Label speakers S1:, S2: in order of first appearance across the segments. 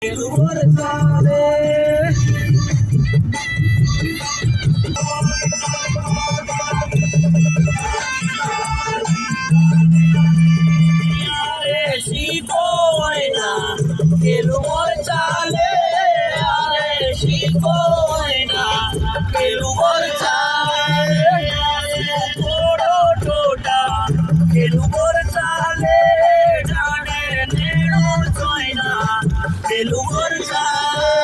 S1: खेलूवर चाले शिकोयना खेलूवर चाले अरे शिकोयना खेलूवर चाले थोडो टोटा खेलूवर चाले जाने नेणो जोयना खेलूवर चाले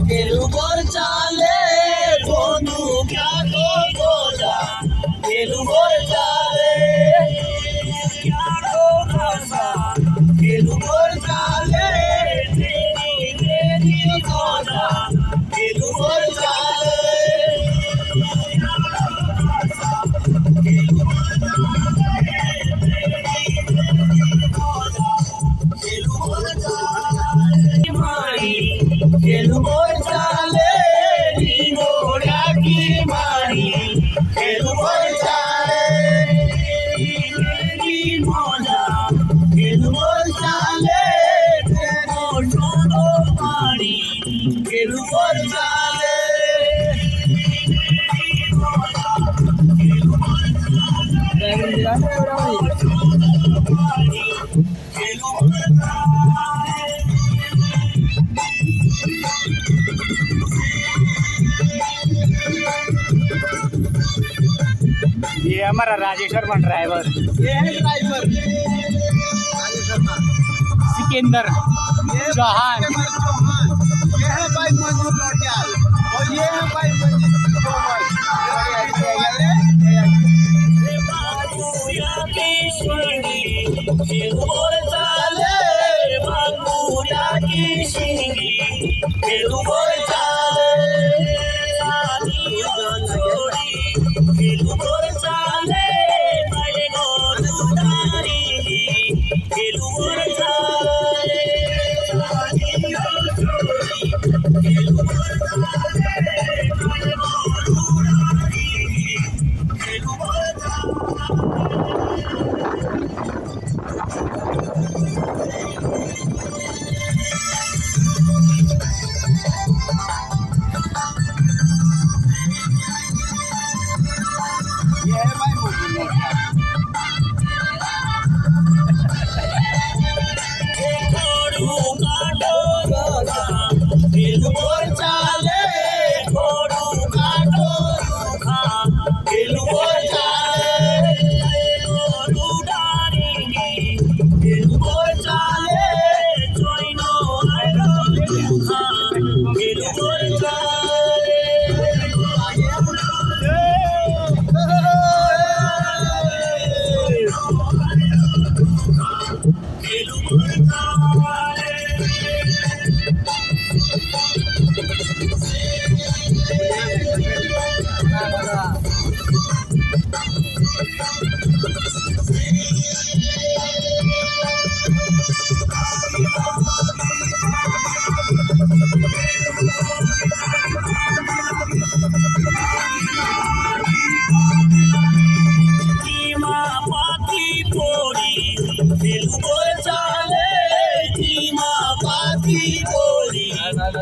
S1: खेलूवर चाले गोनू क्या को गोजा खेलूवर चाले क्या को गोजा खेलूवर चाले तेरी तेरी गोजा खेलूवर चाले खेलूवर चाले नी मोड्या की मारी खेलूवर चाले नी मोजा खेलूवर चाले तेरो छोटो पाणी खेलूवर चाले
S2: ये हमारा राजेश शर्मा ड्राइवर,
S1: ये है ड्राइवर राजेश शर्मा,
S2: सिकंदर चौहान,
S1: ये है भाई मंजूर नौटियाल और ये है भाई मंजीत तोमर। खेलूवर चाले बांगुरा की शिंगी खेलूवर चाले खेलूवर चाले बड़े गोलुदारी खेलूवर चाले खेलूवर चाले घोड़ू काटो रुखा खेलूवर चाले गोरू डारेंगे खेलूवर चाले जोइनो आरो रुखा खेलूवर चाले खेलूवर चाले
S3: Thank you. वो चाले की माँ पाती को